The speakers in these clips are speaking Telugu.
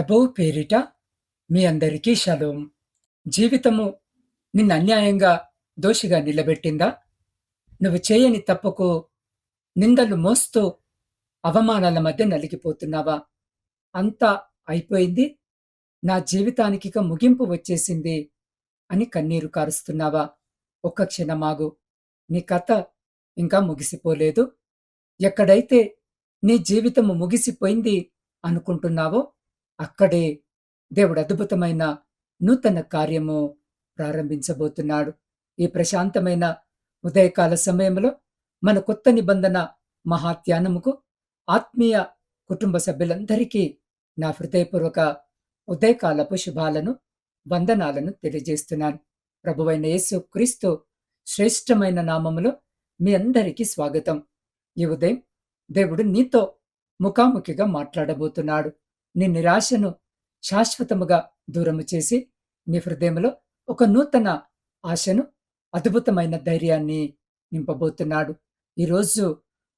ప్రభువు పేరిట మీ అందరికీ షలోం. జీవితము నిన్ను అన్యాయంగా దోషిగా నిలబెట్టిందా? నువ్వు చేయని తప్పుకు నిందలు మోస్తూ అవమానాల మధ్య నలిగిపోతున్నావా? అంతా అయిపోయింది. నా జీవితానికిక ముగింపు వచ్చేసింది అని కన్నీరు కారుస్తున్నావా? ఒక్క క్షణమాగు. నీ కథ ఇంకా ముగిసిపోలేదు. ఎక్కడైతే నీ జీవితము ముగిసిపోయింది అనుకుంటున్నావో అక్కడే దేవుడు అద్భుతమైన నూతన కార్యము ప్రారంభించబోతున్నాడు. ఈ ప్రశాంతమైన ఉదయకాల సమయంలో మన కొత్త నిబంధన మహాధ్యానముకు ఆత్మీయ కుటుంబ సభ్యులందరికీ నా హృదయపూర్వక ఉదయకాలపు శుభాలను, వందనాలను తెలియజేస్తున్నాను. ప్రభువైన యేసు క్రీస్తు శ్రేష్టమైన నామములో మీ అందరికీ స్వాగతం. ఈ ఉదయం దేవుడు నీతో ముఖాముఖిగా మాట్లాడబోతున్నాడు. నీ నిరాశను శాశ్వతముగా దూరము చేసి నీ హృదయంలో ఒక నూతన ఆశను, అద్భుతమైన ధైర్యాన్ని నింపబోతున్నాడు. ఈరోజు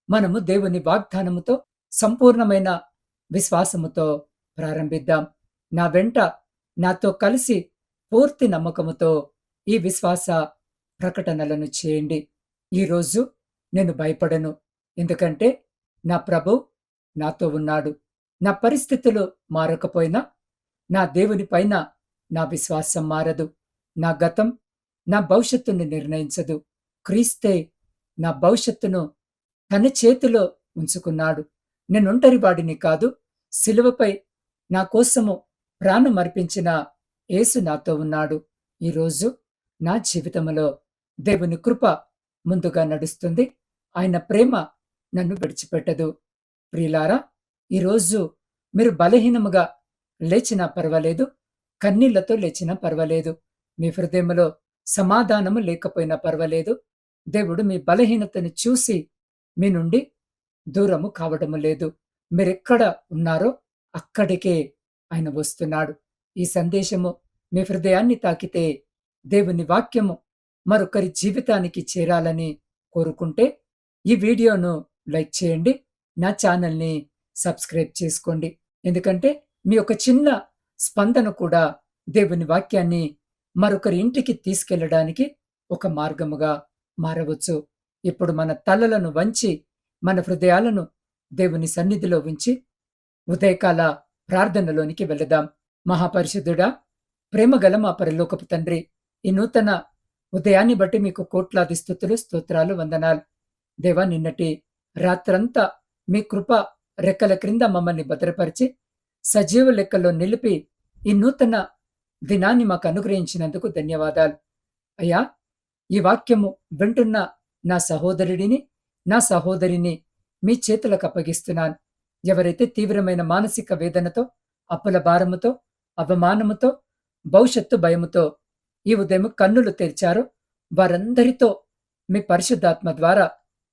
మనము దేవుని వాగ్దానముతో సంపూర్ణమైన విశ్వాసముతో ప్రారంభిద్దాం. నా వెంట నాతో కలిసి పూర్తి నమ్మకముతో ఈ విశ్వాస ప్రకటనలను చేయండి. ఈరోజు నేను భయపడను, ఎందుకంటే నా ప్రభు నాతో ఉన్నాడు. నా పరిస్థితులు మారకపోయినా నా దేవుని పైన నా విశ్వాసం మారదు. నా గతం నా భవిష్యత్తును నిర్ణయించదు. క్రీస్తే నా భవిష్యత్తును తన చేతిలో ఉంచుకున్నాడు. నేను ఒంటరి వాడిని కాదు. సిలువపై నా కోసము ప్రాణం అర్పించిన యేసు నాతో ఉన్నాడు. ఈరోజు నా జీవితంలో దేవుని కృప ముందుగా నడుస్తుంది. ఆయన ప్రేమ నన్ను విడిచిపెట్టదు. ప్రియులారా, ఈరోజు మీరు బలహీనముగా లేచినా పర్వాలేదు, కన్నీళ్లతో లేచినా పర్వాలేదు, మీ హృదయంలో సమాధానము లేకపోయినా పర్వాలేదు. దేవుడు మీ బలహీనతను చూసి మీ నుండి దూరము కావడము లేదు. మీరెక్కడ ఉన్నారో అక్కడికే ఆయన వస్తున్నాడు. ఈ సందేశము మీ హృదయాన్ని తాకితే, దేవుని వాక్యము మరొకరి జీవితానికి చేరాలని కోరుకుంటే ఈ వీడియోను లైక్ చేయండి, నా ఛానల్ని సబ్స్క్రైబ్ చేసుకోండి. ఎందుకంటే మీ ఒక చిన్న స్పందన కూడా దేవుని వాక్యాన్ని మరొకరి ఇంటికి తీసుకెళ్లడానికి ఒక మార్గముగా మారవచ్చు. ఇప్పుడు మన తలలను వంచి మన హృదయాలను దేవుని సన్నిధిలో ఉంచి ఉదయకాల ప్రార్థనలోనికి వెళదాం. మహాపరిశుద్ధుడా, ప్రేమగల మా పరలోకపు తండ్రి, ఈ నూతన ఉదయాన్ని బట్టి మీకు కోట్లాది స్తుతులు, స్తోత్రాలు, వందనాలు. దేవా, నిన్నటి రాత్రంతా మీ కృప రెక్కల క్రింద మమ్మల్ని భద్రపరిచి సజీవ లెక్కల్లో నిలిపి ఈ నూతన దినాన్ని మాకు అనుగ్రహించినందుకు ధన్యవాదాలు. అయ్యా, ఈ వాక్యము వింటున్న నా సహోదరుడిని, నా సహోదరిని మీ చేతులకు అప్పగిస్తున్నాను. ఎవరైతే తీవ్రమైన మానసిక వేదనతో, అప్పుల భారముతో, అవమానముతో, భవిష్యత్తు భయముతో ఈ ఉదయం కన్నులు తెరిచారో వారందరితో మీ పరిశుద్ధాత్మ ద్వారా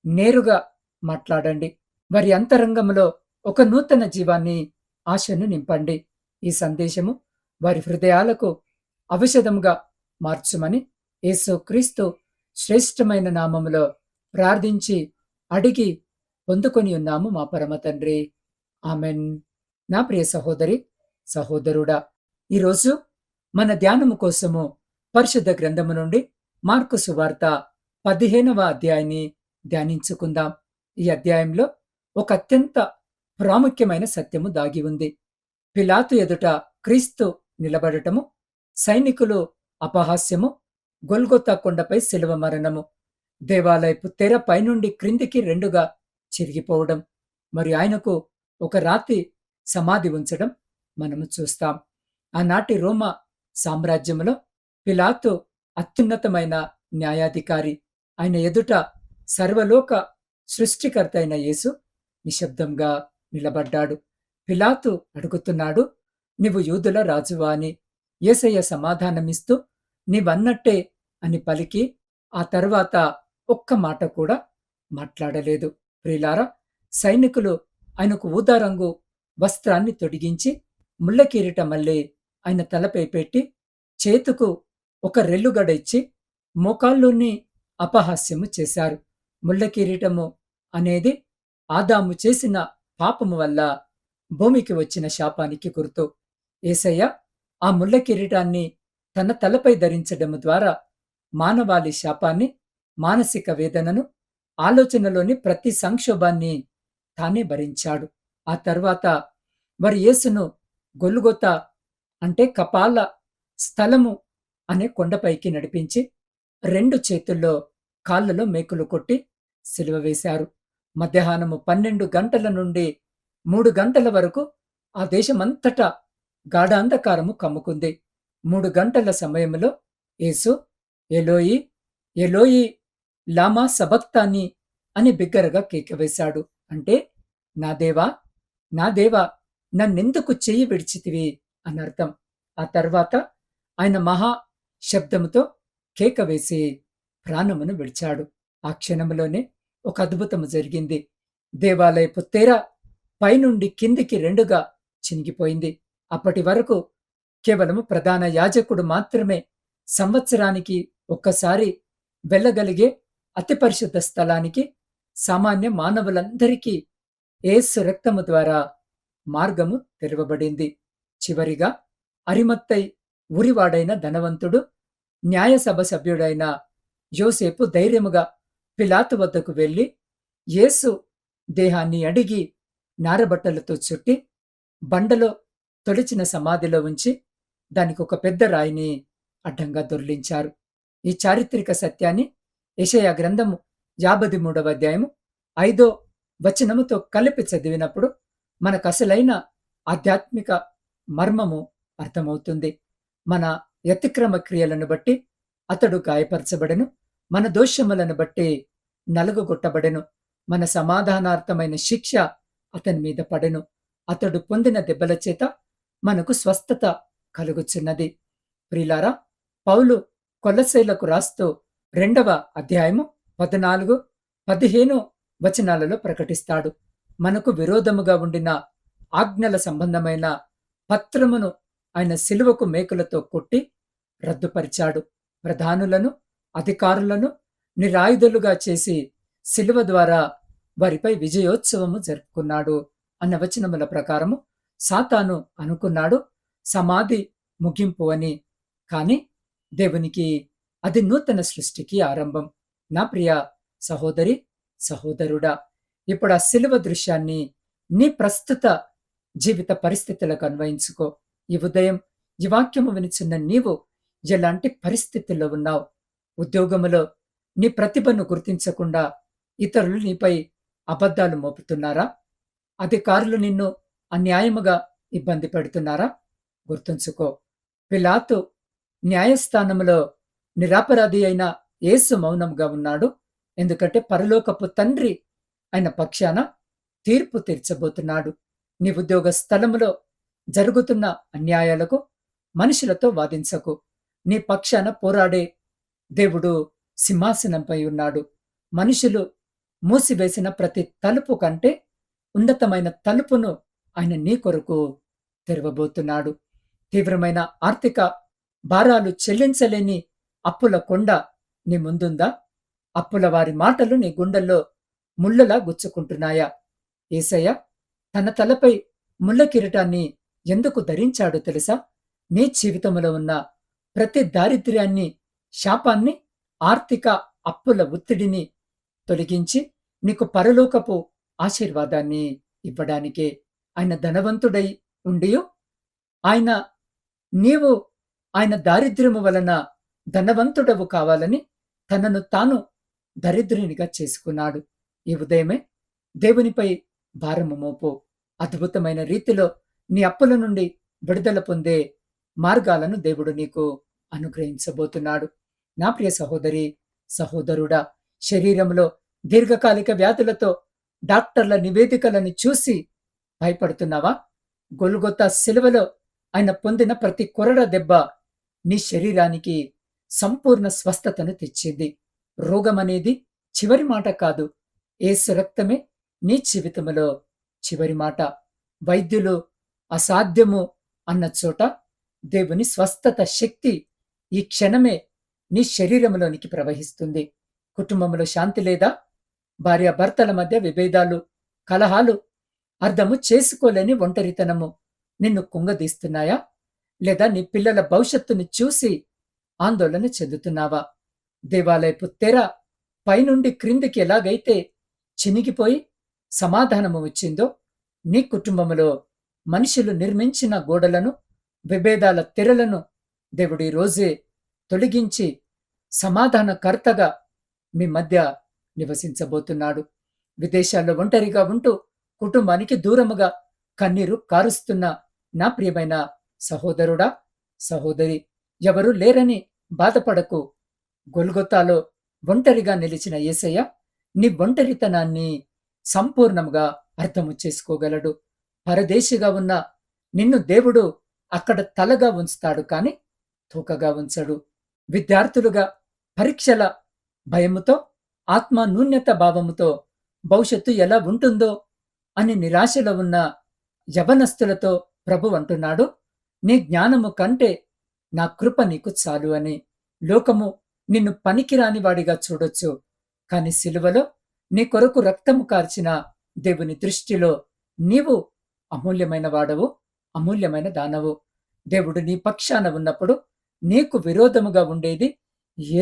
నేరుగా మాట్లాడండి. వారి అంతరంగంలో ఒక నూతన జీవాన్ని, ఆశను నింపండి. ఈ సందేశము వారి హృదయాలకు ఔషధముగా మార్చుమని యేసు క్రీస్తు శ్రేష్టమైన నామములో ప్రార్థించి అడిగి పొందుకొని ఉన్నాము మా పరమ తండ్రి. ఆమెన్. నా ప్రియ సహోదరి, సహోదరుడా, ఈరోజు మన ధ్యానము కోసము పరిశుద్ధ గ్రంథము నుండి మార్కు సువార్త 15వ అధ్యాయాన్ని ధ్యానించుకుందాం. ఈ అధ్యాయంలో ఒక అత్యంత ప్రాముఖ్యమైన సత్యము దాగి ఉంది. పిలాతు ఎదుట క్రీస్తు నిలబడటము, సైనికులు అపహాస్యము, గొల్గొతా కొండపై శిలువ మరణము, దేవాలయపు తెర పైనుండి క్రిందికి రెండుగా చిరిగిపోవడం, మరి ఆయనకు ఒక రాతి సమాధి ఉంచడం మనము చూస్తాం. ఆనాటి రోమా సామ్రాజ్యంలో పిలాతు అత్యున్నతమైన న్యాయాధికారి. ఆయన ఎదుట సర్వలోక సృష్టికర్త అయిన యేసు నిశ్శబ్దంగా నిలబడ్డాడు. పిలాతు అడుగుతున్నాడు, నీవు యూదుల రాజువా అని. యేసయ్య సమాధానమిస్తూ, నీవన్నట్టే అని పలికి ఆ తర్వాత ఒక్క మాట కూడా మాట్లాడలేదు. ప్రియులారా, సైనికులు ఆయనకు ఊదారంగు వస్త్రాన్ని తొడిగించి ముళ్ళ కిరీటం మళ్ళీ ఆయన తలపై పెట్టి చేతుకు ఒక రెల్లుగడ ఇచ్చి మోకాల్లోని అపహాస్యము చేశారు. ముళ్ళ కిరీటము అనేది ఆదాము చేసిన పాపము వల్ల భూమికి వచ్చిన శాపానికి గుర్తు. యేసయ్య ఆ ముళ్ళ కిరీటాన్ని తన తలపై ధరించడము ద్వారా మానవాళి శాపాన్ని, మానసిక వేదనను, ఆలోచనలోని ప్రతి సంక్షోభాన్ని తానే భరించాడు. ఆ తర్వాత వారు యేసును గొల్గొతా అంటే కపాల స్థలము అనే కొండపైకి నడిపించి 2 చేతుల్లో కాళ్ళలో మేకులు కొట్టి సిలువ వేశారు. మధ్యాహ్నము 12 గంటల నుండి 3 గంటల వరకు ఆ దేశమంతటా గాఢాంధకారము కమ్ముకుంది. 3 గంటల సమయంలో యేసు ఎలోయి ఎలోయి లామా సబక్తాని అని బిగ్గరగా కేకవేశాడు. అంటే నా దేవా నా దేవా నన్నెందుకు చెయ్యి విడిచితివి అనర్థం. ఆ తర్వాత ఆయన మహా శబ్దముతో కేక వేసి ప్రాణమును విడిచాడు. ఆ క్షణంలోనే ఒక అద్భుతము జరిగింది. దేవాలయపు తెర పైనుండి కిందికి 2గా చినిగిపోయింది. అప్పటి వరకు కేవలము ప్రధాన యాజకుడు మాత్రమే సంవత్సరానికి ఒక్కసారి వెళ్ళగలిగే అతి పరిశుద్ధ స్థలానికి సామాన్య మానవులందరికీ యేసు రక్తము ద్వారా మార్గము తెరవబడింది. చివరిగా అరిమత్తై ఊరివాడైన ధనవంతుడు, న్యాయసభ సభ్యుడైన యోసేపు ధైర్యముగా పిలాతు వద్దకు వెళ్లి యేసు దేహాన్ని అడిగి నారబట్టలతో చుట్టి బండలో తొలిచిన సమాధిలో ఉంచి దానికి ఒక పెద్ద రాయిని అడ్డంగా దొర్లించారు. ఈ చారిత్రక సత్యాన్ని యెషయా గ్రంథము 53వ అధ్యాయము 5వ వచనముతో కలిపి చదివినప్పుడు మనకసలైన ఆధ్యాత్మిక మర్మము అర్థమవుతుంది. మన అతిక్రమ క్రియలను బట్టి అతడు గాయపరచబడెను, మన దోషములను బట్టి నలుగుగొట్టబడెను, మన సమాధానార్థమైన శిక్ష అతని మీద పడెను, అతడు పొందిన దెబ్బల చేత మనకు స్వస్థత కలుగుచున్నది. ప్రియులారా, పౌలు కొలస్సీలకు రాస్తూ 2వ అధ్యాయము 14, 15 వచనాలలో ప్రకటిస్తాడు. మనకు విరోధముగా ఉండిన ఆజ్ఞల సంబంధమైన పత్రమును ఆయన సిలువకు మేకులతో కొట్టి రద్దుపరిచాడు. ప్రధానులను, అధికారులను నిరాయుధులుగా చేసి సిలువ ద్వారా వారిపై విజయోత్సవము జరుపుకున్నాడు అన్న వచనముల ప్రకారము సాతాను అనుకున్నాడు సమాధి ముగింపు అని. కాని దేవునికి అది నూతన సృష్టికి ఆరంభం. నా ప్రియ సహోదరి, సహోదరుడా, ఇప్పుడు ఆ సిలువ దృశ్యాన్ని నీ ప్రస్తుత జీవిత పరిస్థితులకు అన్వయించుకో. ఈ ఉదయం ఈ వాక్యము వినిచున్న నీవు ఎలాంటి పరిస్థితుల్లో ఉన్నావు? ఉద్యోగములో నీ ప్రతిభను గుర్తించకుండా ఇతరులు నీపై అబద్ధాలు మోపుతున్నారా? అధికారులు నిన్ను అన్యాయముగా ఇబ్బంది పెడుతున్నారా? గుర్తుంచుకో, పిలాతు న్యాయస్థానములో నిరపరాధి అయిన యేసు మౌనంగా ఉన్నాడు. ఎందుకంటే పరలోకపు తండ్రి ఆయన పక్షాన తీర్పు తీర్చబోతున్నాడు. నీ ఉద్యోగ స్థలములో జరుగుతున్న అన్యాయాలకు మనుషులతో వాదించకు. నీ పక్షాన పోరాడే దేవుడు సింహాసనంపై ఉన్నాడు. మనుషులు మూసివేసిన ప్రతి తలుపు కంటే ఉన్నతమైన తలుపును ఆయన నీ కొరకు తెరవబోతున్నాడు. తీవ్రమైన ఆర్థిక భారాలు చెల్లించలేని అప్పుల కొండ నీ ముందుందా? అప్పుల వారి మాటలు నీ గుండెల్లో ముళ్ళలా గుచ్చుకుంటున్నాయా? యేసయ్య తన తలపై ముళ్ళ కిరీటాన్ని ఎందుకు ధరించాడో తెలుసా? నీ జీవితంలో ఉన్న ప్రతి దారిద్ర్యాన్ని, శాపాన్ని, ఆర్థిక అప్పుల ఒత్తిడిని తొలగించి నీకు పరలోకపు ఆశీర్వాదాన్ని ఇవ్వడానికే. ఆయన ధనవంతుడై ఉండియు నీవు ఆయన దారిద్ర్యము వలన ధనవంతుడవు కావాలని తనను తాను దరిద్రునిగా చేసుకున్నాడు. ఈ ఉదయమే దేవునిపై భారము మోపు. అద్భుతమైన రీతిలో నీ అప్పుల నుండి విడుదల పొందే మార్గాలను దేవుడు నీకు అనుగ్రహించబోతున్నాడు. నా ప్రియ సహోదరి, సహోదరుడా, శరీరంలో దీర్ఘకాలిక వ్యాధులతో డాక్టర్ల నివేదికలను చూసి భయపడుతున్నావా? గొల్గొతా సిలువలో ఆయన పొందిన ప్రతి కొరడ దెబ్బ నీ శరీరానికి సంపూర్ణ స్వస్థతను తెచ్చింది. రోగమనేది చివరి మాట కాదు. యేసు రక్తమే నీ జీవితంలో చివరి మాట. వైద్యులు అసాధ్యము అన్న చోట దేవుని స్వస్థత శక్తి ఈ క్షణమే నీ శరీరంలోనికి ప్రవహిస్తుంది. కుటుంబంలో శాంతి లేదా? భార్యాభర్తల మధ్య విభేదాలు, కలహాలు, అర్థము చేసుకోలేని ఒంటరితనము నిన్ను కుంగదీస్తున్నాయా? లేదా నీ పిల్లల భవిష్యత్తుని చూసి ఆందోళన చెందుతున్నావా? దేవాలయపు తెర పైనుండి క్రిందికి ఎలాగైతే చినిగిపోయి సమాధానము వచ్చిందో, నీ కుటుంబములో మనుషులు నిర్మించిన గోడలను, విభేదాల తెరలను దేవుడు ఈ రోజే తొలగించి సమాధానకర్తగా మీ మధ్య నివసించబోతున్నాడు. విదేశాల్లో ఒంటరిగా ఉంటూ కుటుంబానికి దూరముగా కన్నీరు కారుస్తున్న నా ప్రియమైన సహోదరుడా, సహోదరి, ఎవరు లేరని బాధపడకు. గొల్గొతాలో ఒంటరిగా నిలిచిన యేసయ్య నీ ఒంటరితనాన్ని సంపూర్ణంగా అర్థము చేసుకోగలడు. పరదేశిగా ఉన్న నిన్ను దేవుడు అక్కడ తలగా ఉంచుతాడు కాని తూకగా ఉంచడు. విద్యార్థులుగా పరీక్షల భయముతో, ఆత్మ నూన్యత భావముతో భవిష్యత్తు ఎలా ఉంటుందో అని నిరాశలో ఉన్న యవనస్తులతో ప్రభు అంటున్నాడు, నీ జ్ఞానము కంటే నా కృప నీకు చాలు అని. లోకము నిన్ను పనికిరాని వాడిగా చూడొచ్చు, కాని సిలువలో నీ కొరకు రక్తము కార్చిన దేవుని దృష్టిలో నీవు అమూల్యమైన వాడవు, అమూల్యమైన దానవు. దేవుడు నీ పక్షాన ఉన్నప్పుడు నీకు విరోధముగా ఉండేది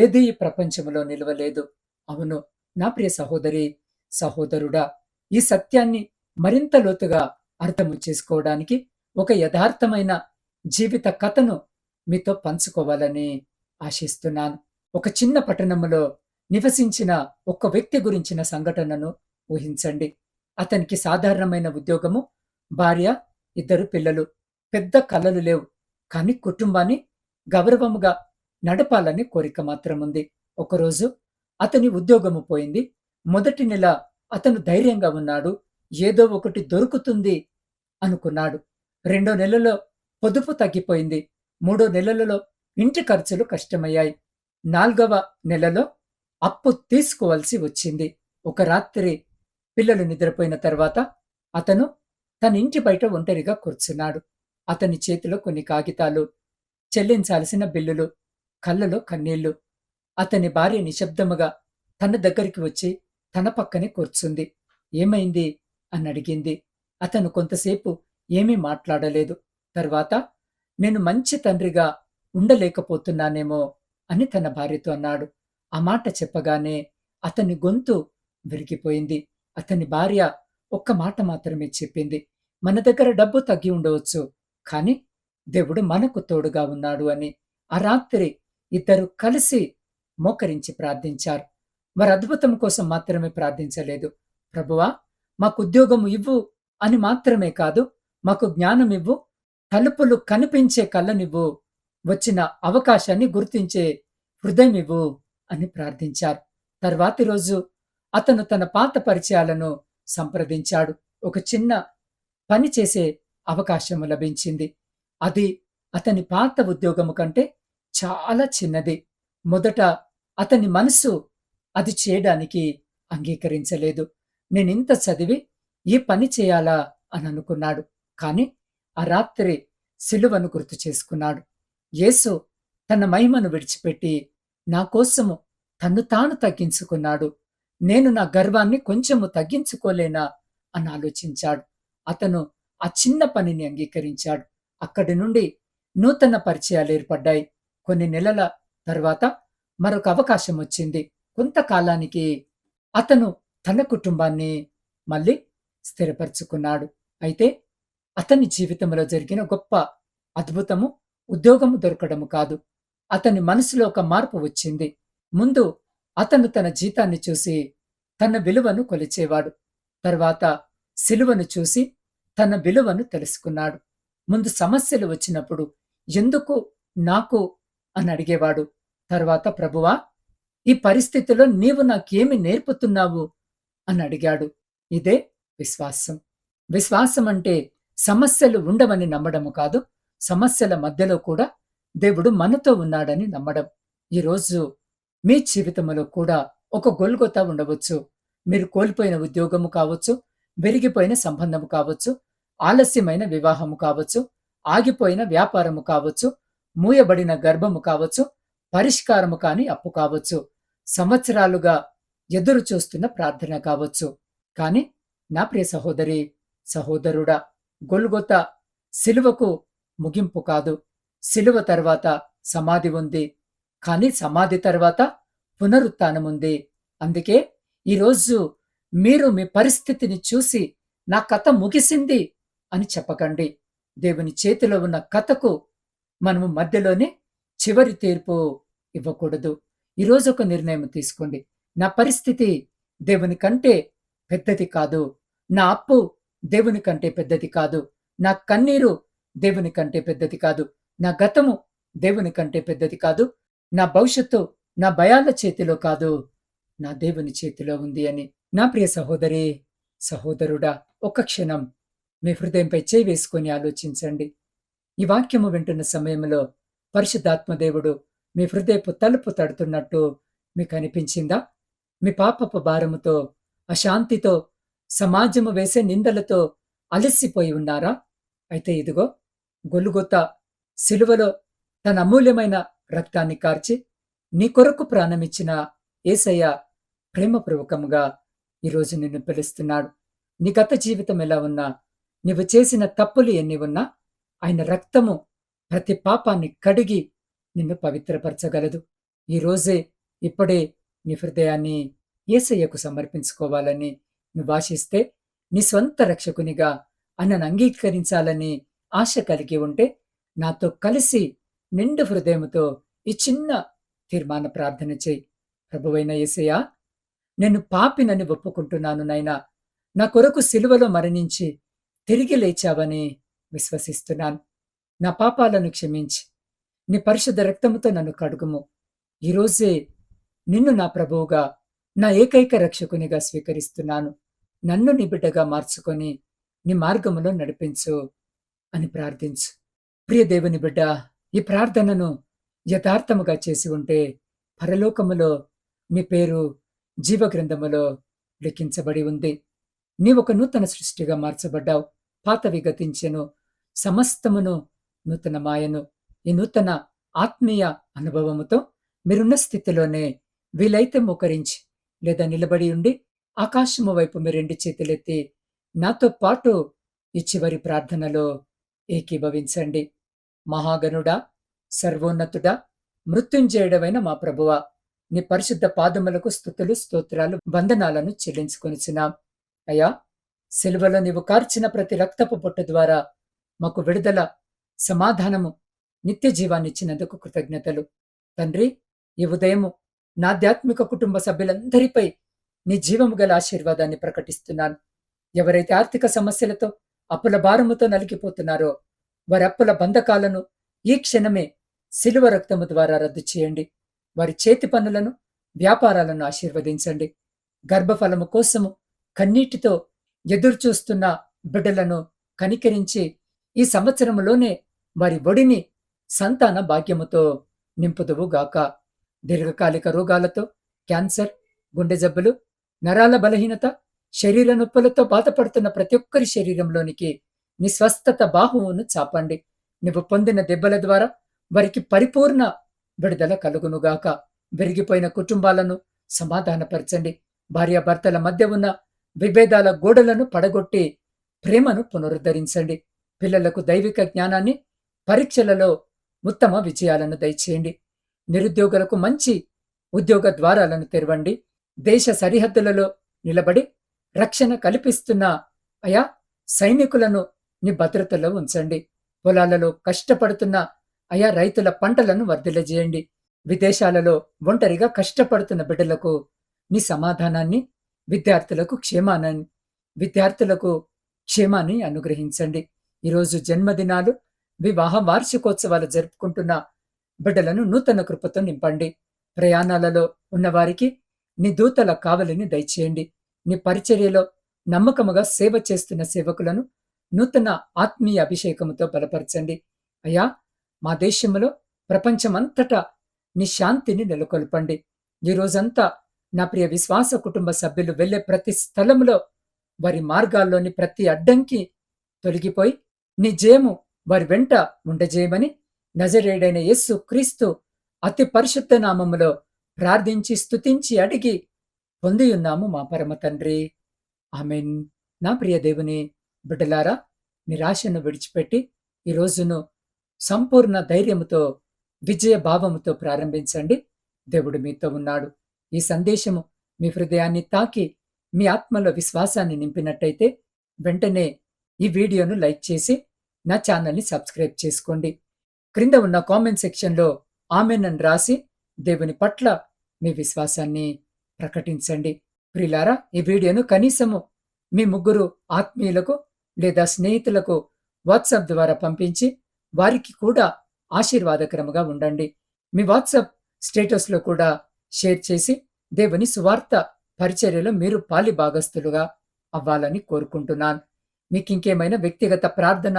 ఏదీ ఈ ప్రపంచంలో నిలవలేదు. అవును నా ప్రియ సహోదరి, సహోదరుడా, ఈ సత్యాన్ని మరింత లోతుగా అర్థము చేసుకోవడానికి ఒక యథార్థమైన జీవిత కథను మీతో పంచుకోవాలని ఆశిస్తున్నాను. ఒక చిన్న పట్టణములో నివసించిన ఒక వ్యక్తి గురించిన సంఘటనను ఊహించండి. అతనికి సాధారణమైన ఉద్యోగము, భార్య, 2 పిల్లలు. పెద్ద కలలు లేవు, కానీ కుటుంబాన్ని గౌరవముగా నడపాలని కోరిక మాత్రముంది. ఒకరోజు అతని ఉద్యోగము పోయింది. మొదటి నెల అతను ధైర్యంగా ఉన్నాడు. ఏదో ఒకటి దొరుకుతుంది అనుకున్నాడు. 2వ నెలలో పొదుపు తగ్గిపోయింది. 3వ నెలలో ఇంటి ఖర్చులు కష్టమయ్యాయి. 4వ నెలలో అప్పు తీసుకోవాల్సి వచ్చింది. ఒక రాత్రి పిల్లలు నిద్రపోయిన తర్వాత అతను తన ఇంటి బయట ఒంటరిగా కూర్చున్నాడు. అతని చేతిలో కొన్ని కాగితాలు, చెల్లించాల్సిన బిల్లులు, కళ్ళలో కన్నీళ్లు. అతని భార్య నిశ్శబ్దముగా తన దగ్గరికి వచ్చి తన పక్కనే కూర్చుంది. ఏమైంది అని అడిగింది. అతను కొంతసేపు ఏమీ మాట్లాడలేదు. తర్వాత నేను మంచి తండ్రిగా ఉండలేకపోతున్నానేమో అని తన భార్యతో అన్నాడు. ఆ మాట చెప్పగానే అతని గొంతు విరిగిపోయింది. అతని భార్య ఒక్క మాట మాత్రమే చెప్పింది, మన దగ్గర డబ్బు తగ్గి ఉండవచ్చు, కానీ దేవుడు మనకు తోడుగా ఉన్నాడు అని. ఆ రాత్రి ఇద్దరు కలిసి మోకరించి ప్రార్థించారు. వారు అద్భుతం కోసం మాత్రమే ప్రార్థించలేదు. ప్రభువా, మాకు ఉద్యోగము ఇవ్వు అని మాత్రమే కాదు, మాకు జ్ఞానం ఇవ్వు, తలుపులు కనిపించే కళ్ళనివ్వు, వచ్చిన అవకాశాన్ని గుర్తించే హృదయం ఇవ్వు అని ప్రార్థించారు. తర్వాతి రోజు అతను తన పాత పరిచయాలను సంప్రదించాడు. ఒక చిన్న పని చేసే అవకాశము లభించింది. అది అతని పాత ఉద్యోగము కంటే చాలా చిన్నది. మొదట అతని మనసు అది చేయడానికి అంగీకరించలేదు. నేనింత చదివి ఈ పని చేయాలా అని అనుకున్నాడు. కాని ఆ రాత్రి సిలువను గుర్తు చేసుకున్నాడు. యేసు తన మహిమను విడిచిపెట్టి నా కోసము తన్ను తాను తగ్గించుకున్నాడు. నేను నా గర్వాన్ని కొంచెము తగ్గించుకోలేనా అని ఆలోచించాడు. అతను ఆ చిన్న పనిని అంగీకరించాడు. అక్కడి నుండి నూతన పరిచయాలు ఏర్పడ్డాయి. కొన్ని నెలల తర్వాత మరొక అవకాశం వచ్చింది. కొంతకాలానికి అతను తన కుటుంబాన్ని మళ్ళీ స్థిరపరుచుకున్నాడు. అయితే అతని జీవితంలో జరిగిన గొప్ప అద్భుతము ఉద్యోగము దొరకడము కాదు. అతని మనసులో ఒక మార్పు వచ్చింది. ముందు అతను తన జీతాన్ని చూసి తన విలువను కొలిచేవాడు. తర్వాత సిలువను చూసి తన విలువను తెలుసుకున్నాడు. ముందు సమస్యలు వచ్చినప్పుడు ఎందుకు నాకు అని అడిగేవాడు. తర్వాత ప్రభువా, ఈ పరిస్థితిలో నీవు నాకేమి నేర్పుతున్నావు అని అడిగాడు. ఇదే విశ్వాసం. విశ్వాసం అంటే సమస్యలు ఉండవని నమ్మడము కాదు, సమస్యల మధ్యలో కూడా దేవుడు మనతో ఉన్నాడని నమ్మడం. ఈరోజు మీ జీవితంలో కూడా ఒక గొల్గొతా ఉండవచ్చు. మీరు కోల్పోయిన ఉద్యోగము కావచ్చు, విరిగిపోయిన సంబంధము కావచ్చు, ఆలస్యమైన వివాహము కావచ్చు, ఆగిపోయిన వ్యాపారము కావచ్చు, మూయబడిన గర్భము కావచ్చు, పరిష్కారము కాని అప్పు కావచ్చు, సంవత్సరాలుగా ఎదురు చూస్తున్న ప్రార్థన కావచ్చు. కాని నా ప్రియ సహోదరి, సహోదరుడా, గొల్గొతా సిలువకు ముగింపు కాదు. సిలువ తర్వాత సమాధి ఉంది. కానీ సమాధి తర్వాత పునరుత్థానం ఉంది. అందుకే ఈరోజు మీరు మీ పరిస్థితిని చూసి నా కథ ముగిసింది అని చెప్పకండి. దేవుని చేతిలో ఉన్న కథకు మనము మధ్యలోనే చివరి తీర్పు ఇవ్వకూడదు. ఈరోజు ఒక నిర్ణయం తీసుకోండి. నా పరిస్థితి దేవుని కంటే పెద్దది కాదు. నా అప్పు దేవుని కంటే పెద్దది కాదు. నా కన్నీరు దేవుని కంటే పెద్దది కాదు. నా గతము దేవుని కంటే పెద్దది కాదు. నా భవిష్యత్తు నా భయాల చేతిలో కాదు, నా దేవుని చేతిలో ఉంది అని. నా ప్రియ సహోదరి, సహోదరుడా, ఒక్క క్షణం మీ హృదయంపై చేయి వేసుకొని ఆలోచించండి. ఈ వాక్యము వింటున్న సమయంలో పరిశుద్ధాత్మ దేవుడు మీ హృదయపు తలుపు తడుతున్నట్టు మీకు అనిపించిందా? మీ పాపపు భారముతో, అశాంతితో, సమాజము వేసే నిందలతో అలసిపోయి ఉన్నారా? అయితే ఇదిగో, గొల్గొతా సిలువలో తన అమూల్యమైన రక్తాన్ని కార్చి నీ కొరకు ప్రాణమిచ్చిన యేసయ్య ప్రేమపూర్వకముగా ఈరోజు నిన్ను పిలుస్తున్నాడు. నీ గత జీవితం ఎలా ఉన్నా, నీవు చేసిన తప్పులు ఎన్ని ఉన్నా, ఆయన రక్తము ప్రతి పాపాన్ని కడిగి నిన్ను పవిత్రపరచగలదు. ఈరోజే, ఇప్పుడే నీ హృదయాన్ని యేసయ్యకు సమర్పించుకోవాలని నువ్వు ఆశిస్తే, నీ స్వంత రక్షకునిగా ఆయనను అంగీకరించాలని ఆశ కలిగి ఉంటే, నాతో కలిసి నిండు హృదయముతో ఈ చిన్న తీర్మాన ప్రార్థన చేయి. ప్రభువైన యేసయ్యా, నేను పాపినని ఒప్పుకుంటున్నాను నైనా. నా కొరకు సిలువలో మరణించి తిరిగి లేచావని విశ్వసిస్తున్నాను. నా పాపాలను క్షమించి నీ పరిశుద్ధ రక్తముతో నన్ను కడుగుము. ఈరోజే నిన్ను నా ప్రభువుగా, నా ఏకైక రక్షకునిగా స్వీకరిస్తున్నాను. నన్ను నీ బిడ్డగా మార్చుకొని నీ మార్గములో నడిపించు అని ప్రార్థించు. ప్రియ దేవుని బిడ్డ, ఈ ప్రార్థనను యథార్థముగా చేసి ఉంటే పరలోకములో నీ పేరు జీవగ్రంథములో లిఖించబడి ఉంది. నీవొక నూతన సృష్టిగా మార్చబడ్డావు. పాతవి గతించెను, సమస్తమును నూతనమాయను. ఈ నూతన ఆత్మీయ అనుభవముతో మీరున్న స్థితిలోనే వీలైతే మోకరించి లేదా నిలబడి ఉండి ఆకాశము వైపు మీ రెండు చేతులెత్తి నాతో పాటు ఈ చివరి ప్రార్థనలో ఏకీభవించండి. మహాగణుడా, సర్వోన్నతుడా, మృత్యుంజయుడవైన మా ప్రభువా, నీ పరిశుద్ధ పాదములకు స్తుతులు, స్తోత్రాలు, వందనాలను చెల్లించుకొనిచున్నాం. అయ్యా, సిలువలో నీవు కార్చిన ప్రతి రక్తపు పొట్టు ద్వారా మాకు విడుదల, సమాధానము, నిత్య జీవాన్ని ఇచ్చినందుకు కృతజ్ఞతలు. తండ్రి, ఈ ఉదయము నా ఆధ్యాత్మిక కుటుంబ సభ్యులందరిపై నీ జీవము గల ఆశీర్వాదాన్ని ప్రకటిస్తున్నాను. ఎవరైతే ఆర్థిక సమస్యలతో, అప్పుల భారముతో నలిగిపోతున్నారో వారి అప్పుల బంధకాలను ఈ క్షణమే సిలువ రక్తము ద్వారా రద్దు చేయండి. వారి చేతి పనులను, వ్యాపారాలను ఆశీర్వదించండి. గర్భఫలము కోసము కన్నీటితో ఎదురుచూస్తున్న బిడ్డలను కనికరించి ఈ సంవత్సరములోనే వారి ఒడిని సంతాన భాగ్యముతో నింపుదువు గాక. దీర్ఘకాలిక రోగాలతో, క్యాన్సర్, గుండె జబ్బులు, నరాల బలహీనత, శరీర నొప్పులతో బాధపడుతున్న ప్రతి ఒక్కరి శరీరంలోనికి నీ స్వస్థత బాహువును చాపండి. నువ్వు పొందిన దెబ్బల ద్వారా వారికి పరిపూర్ణ విడుదల కలుగునుగాక. విరిగిపోయిన కుటుంబాలను సమాధానపరచండి. భార్యాభర్తల మధ్య ఉన్న విభేదాల గోడలను పడగొట్టి ప్రేమను పునరుద్ధరించండి. పిల్లలకు దైవిక జ్ఞానాన్ని, పరీక్షలలో ఉత్తమ విజయాలను దయచేయండి. నిరుద్యోగులకు మంచి ఉద్యోగ ద్వారాలను తెరవండి. దేశ సరిహద్దులలో నిలబడి రక్షణ కల్పిస్తున్న అయా సైనికులను నీ భద్రతలో ఉంచండి. పొలాలలో కష్టపడుతున్న అయా రైతుల పంటలను వర్ధిల్లజేయండి. విదేశాలలో ఒంటరిగా కష్టపడుతున్న బిడ్డలకు నీ సమాధానాన్ని, విద్యార్థులకు క్షేమాన్ని అనుగ్రహించండి. ఈరోజు జన్మదినాలు, వివాహ వార్షికోత్సవాలు జరుపుకుంటున్న బిడ్డలను నూతన కృపతో నింపండి. ప్రయాణాలలో ఉన్నవారికి నీ దూతల కావలిని దయచేయండి. నీ పరిచర్యలో నమ్మకముగా సేవ చేస్తున్న సేవకులను నూతన ఆత్మీయ అభిషేకముతో బలపరచండి. అయ్యా, మా దేశంలో, ప్రపంచమంతటా నీ శాంతిని నెలకొల్పండి. ఈ రోజంతా నా ప్రియ విశ్వాస కుటుంబ సభ్యులు వెళ్లే ప్రతి స్థలంలో వారి మార్గాల్లోని ప్రతి అడ్డంకి తొలగిపోయి నీ జయము వారి వెంట ఉండజేయమని నజరేయుడైన యేసు క్రీస్తు అతి పరిశుద్ధ నామములో ప్రార్థించి స్తుతించి అడిగి పొందియున్నాము మా పరమ తండ్రి. ఆమెన్. నా ప్రియ దేవుని బిడ్డలారా, నిరాశను విడిచిపెట్టి ఈ రోజును సంపూర్ణ ధైర్యముతో, విజయ భావముతో ప్రారంభించండి. దేవుడు మీతో ఉన్నాడు. ఈ సందేశము మీ హృదయాన్ని తాకి మీ ఆత్మలో విశ్వాసాన్ని నింపినట్టయితే వెంటనే ఈ వీడియోను లైక్ చేసి నా ఛానల్ని సబ్స్క్రైబ్ చేసుకోండి. క్రింద ఉన్న కామెంట్ సెక్షన్లో ఆమెన్ అని రాసి దేవుని పట్ల మీ విశ్వాసాన్ని ప్రకటించండి. ప్రియులారా, ఈ వీడియోను కనీసము మీ 3 ఆత్మీయులకు లేదా స్నేహితులకు వాట్సాప్ ద్వారా పంపించి వారికి కూడా ఆశీర్వాదకరముగా ఉండండి. మీ వాట్సాప్ స్టేటస్లో కూడా షేర్ చేసి దేవుని సువార్త పరిచర్యలో మీరు పాలి భాగస్థులుగా అవ్వాలని కోరుకుంటున్నాను. మీకు ఇంకేమైనా వ్యక్తిగత ప్రార్థన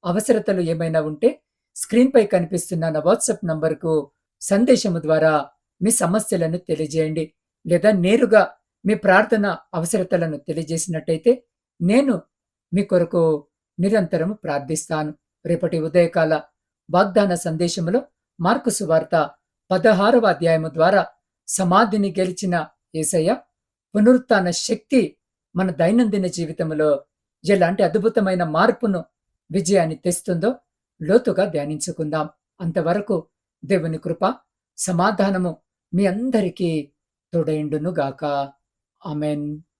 అవసరతలు ఏమైనా ఉంటే స్క్రీన్పై కనిపిస్తున్న నా వాట్సాప్ నంబర్కు సందేశము ద్వారా మీ సమస్యలను తెలియజేయండి. లేదా నేరుగా మీ ప్రార్థన అవసరతలను తెలియజేసినట్టయితే నేను మీ కొరకు నిరంతరము ప్రార్థిస్తాను. రేపటి ఉదయకాల వాగ్దాన సందేశములో మార్కు సువార్త 16వ అధ్యాయము ద్వారా సమాధిని గెలిచిన యేసయ్య పునరుత్థాన శక్తి మన దైనందిన జీవితంలో ఎలాంటి అద్భుతమైన మార్పును, విజయాన్ని తెస్తుందో లోతుగా ధ్యానించుకుందాం. అంతవరకు దేవుని కృప, సమాధానము మీ అందరికీ తోడైండునుగాక. ఆమెన్.